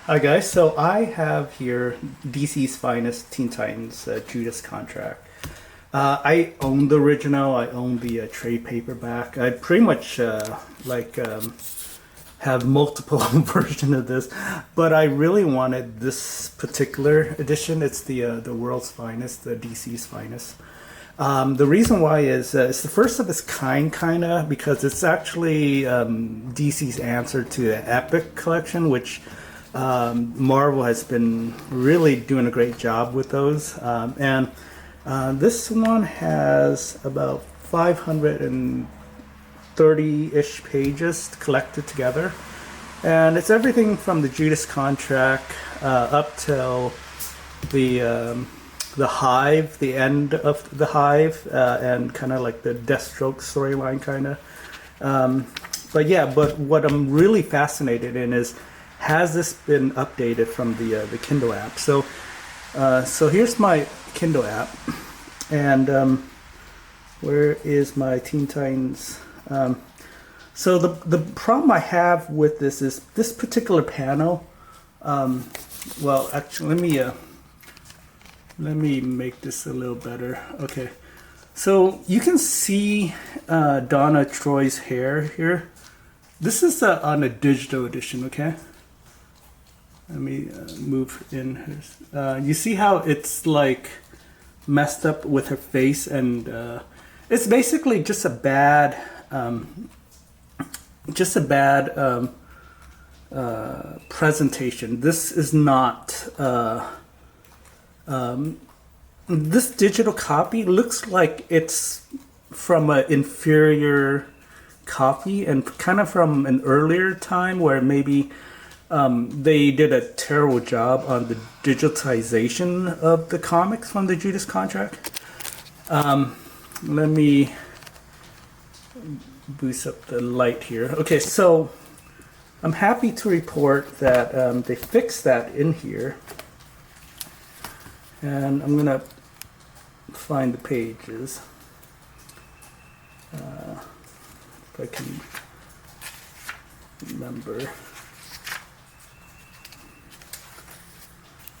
Hi guys, so I have here DC's finest Teen Titans Judas Contract. I own the original. I own the trade paperback. I pretty much have multiple versions of this, but I really wanted this particular edition. It's the world's finest, the DC's finest. The reason why is it's the first of its kind of, because it's actually DC's answer to the Epic collection, which Marvel has been really doing a great job with those. And this one has about 530-ish pages collected together. And it's everything from the Judas Contract up till the Hive, the end of the Hive, and kind of like the Deathstroke storyline kind of. But what I'm really fascinated in is, has this been updated from the Kindle app? So here's my Kindle app, and where is my Teen Titans? So the problem I have with this is this particular panel. Well, actually, let me make this a little better. Okay, so you can see Donna Troy's hair here. This is on a digital edition, okay? Let me move in. You see how it's like messed up with her face, and it's basically just a bad, presentation. This is not. This digital copy looks like it's from an inferior copy, and kind of from an earlier time where maybe they did a terrible job on the digitization of the comics from the Judas Contract. Let me boost up the light here. Okay, so I'm happy to report that they fixed that in here. And I'm going to find the pages. If I can remember.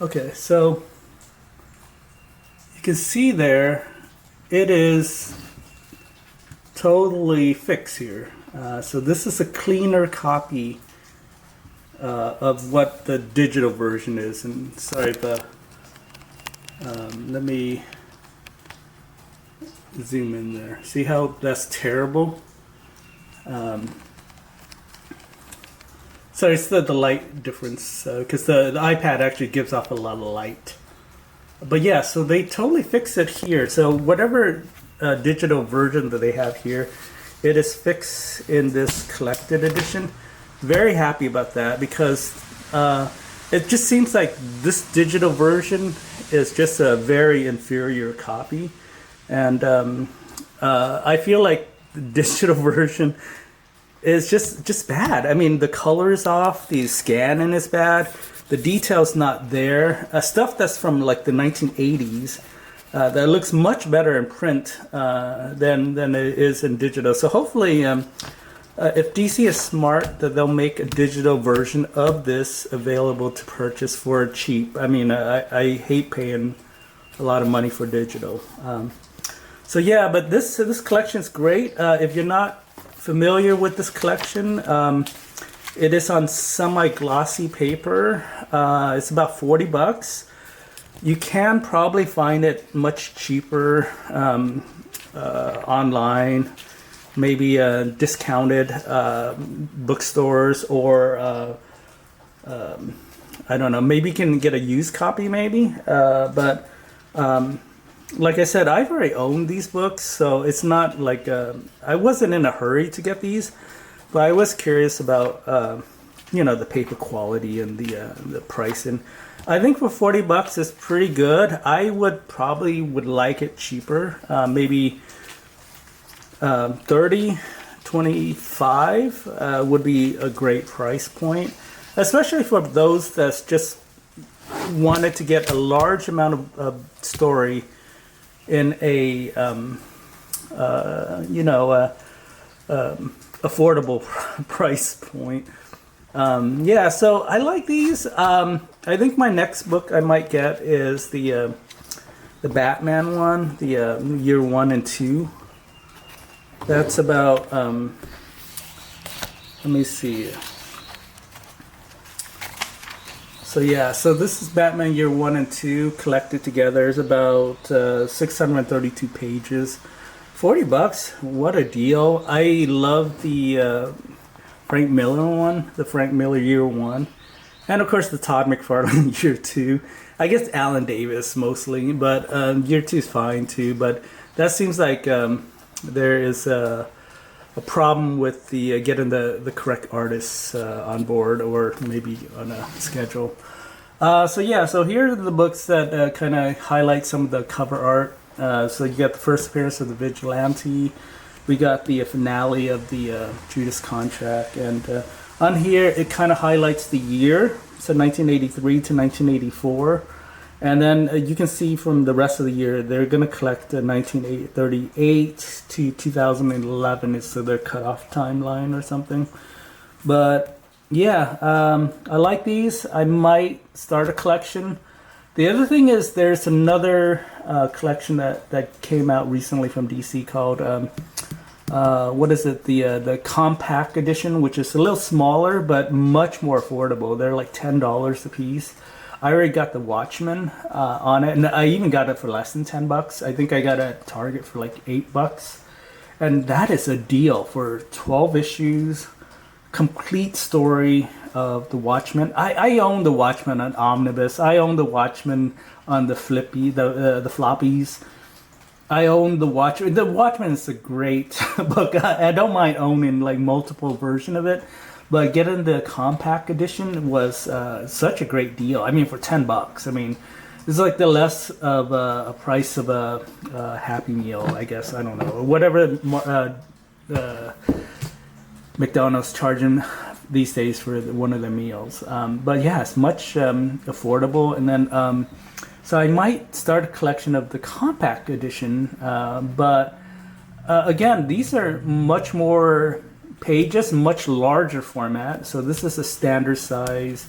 Okay, so you can see there, it is totally fixed here. So this is a cleaner copy of what the digital version is. And sorry, but let me zoom in there. See how that's terrible? So it's the light difference, because the iPad actually gives off a lot of light. But yeah, so they totally fixed it here. So whatever digital version that they have here, it is fixed in this collected edition. Very happy about that, because it just seems like this digital version is just a very inferior copy. And I feel like the digital version is just bad. I mean, the color is off, the scanning is bad, the detail's not there. Stuff that's from like the 1980s that looks much better in print than it is in digital. So hopefully, if DC is smart, that they'll make a digital version of this available to purchase for cheap. I mean, I hate paying a lot of money for digital. So yeah, but this collection is great. If you're not familiar with this collection, it is on semi-glossy paper. It's about $40. You can probably find it much cheaper online, maybe discounted bookstores, or I don't know, maybe you can get a used copy maybe. But like I said, I've already owned these books, so it's not like I wasn't in a hurry to get these, but I was curious about the paper quality and the price, and I think for $40 is pretty good. I would like it cheaper, maybe 30, 25 would be a great price point, especially for those that's just wanted to get a large amount of story in a affordable price point. Yeah, so I like these. I think my next book I might get is the Batman one, the year 1 and 2. That's about let me see. So yeah, so this is Batman Year 1 and 2 collected together. It's about 632 pages. $40, what a deal. I love the Frank Miller one, the Frank Miller Year 1. And of course the Todd McFarlane Year 2. I guess Alan Davis mostly, but Year 2 is fine too. But that seems like there is a problem with the getting the correct artists on board, or maybe on a schedule. So yeah, so here are the books that kind of highlight some of the cover art. So you got the first appearance of the Vigilante. We got the finale of the Judas Contract, and on here it kind of highlights the year, so 1983 to 1984. And then you can see from the rest of the year, they're going to collect 1938 to 2011 is so their cutoff timeline or something. But yeah, I like these. I might start a collection. The other thing is there's another collection that came out recently from DC called, what is it? The compact edition, which is a little smaller but much more affordable. They're like $10 a piece. I already got the Watchmen on it, and I even got it for less than $10. I think I got it at Target for like $8, and that is a deal for 12 issues, complete story of the Watchmen. I own the Watchmen on Omnibus. I own the Watchmen on the the floppies. I own the Watchmen. The Watchmen is a great book. I don't mind owning like multiple versions of it. But getting the compact edition was such a great deal. I mean, for $10. I mean, it's like the less of a price of a Happy Meal, I guess. I don't know, or whatever McDonald's charging these days for one of their meals. But yeah, it's much affordable. And then, so I might start a collection of the compact edition. But again, these are much more pages, much larger format. So this is a standard size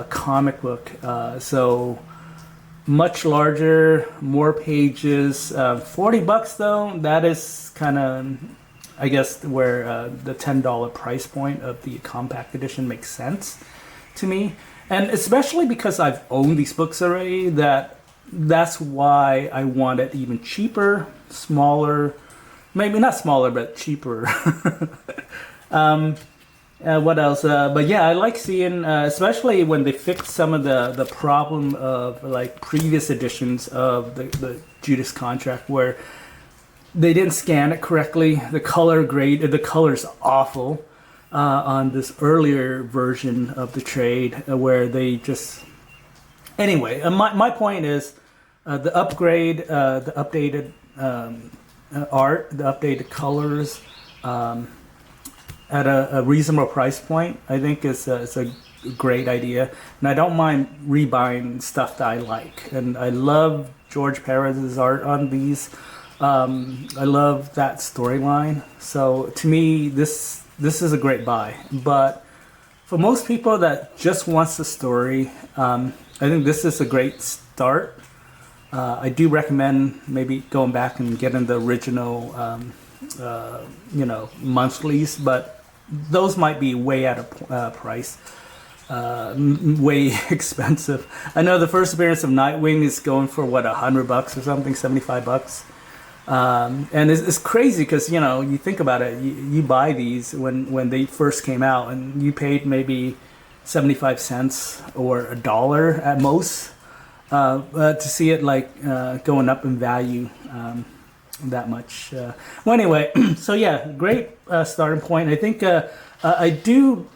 comic book. So much larger, more pages. $40 though, that is kind of, I guess, where the $10 price point of the compact edition makes sense to me. And especially because I've owned these books already, that's why I want it even cheaper, smaller. Maybe not smaller, but cheaper. What else? But yeah, I like seeing, especially when they fix some of the problem of like previous editions of the Judas Contract, where they didn't scan it correctly. The color's awful on this earlier version of the trade, where they just. Anyway, my point is the upgrade, the updated. Art, the updated colors, at a reasonable price point, I think is a great idea. And I don't mind rebuying stuff that I like. And I love George Perez's art on these. I love that storyline. So to me, this is a great buy. But for most people that just wants the story, I think this is a great start. I do recommend maybe going back and getting the original, monthlies, but those might be way out of price, way expensive. I know the first appearance of Nightwing is going for what, $100 or something, $75. And it's crazy because you think about it, you buy these when they first came out, and you paid maybe 75 cents or $1 at most. To see it like going up in value that much. Well, anyway, so yeah, great starting point. I think I do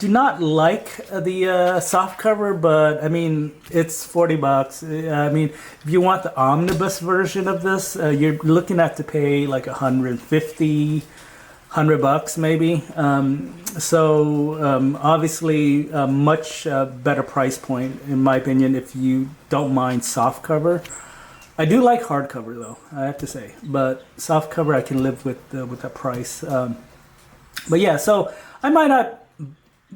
not like the soft cover, but I mean it's $40. I mean, if you want the omnibus version of this, you're looking at to pay like $150 maybe. So obviously a much better price point in my opinion if you don't mind soft cover. I do like hardcover though, I have to say, but soft cover I can live with that price. But yeah, so I might not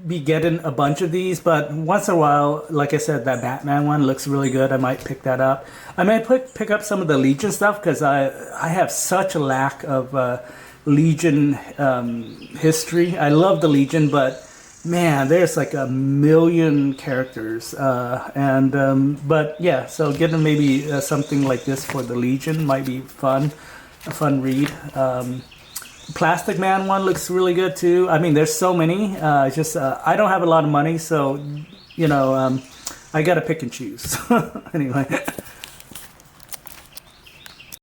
be getting a bunch of these, but once in a while, like I said, that Batman one looks really good. I might pick that up. I might pick up some of the Legion stuff because I have such a lack of Legion history. I love the Legion, but man, there's like a million characters, but yeah. So getting maybe something like this for the Legion might be fun, a fun read. Plastic Man one looks really good too. I mean, there's so many. Just I don't have a lot of money, so I gotta pick and choose. Anyway.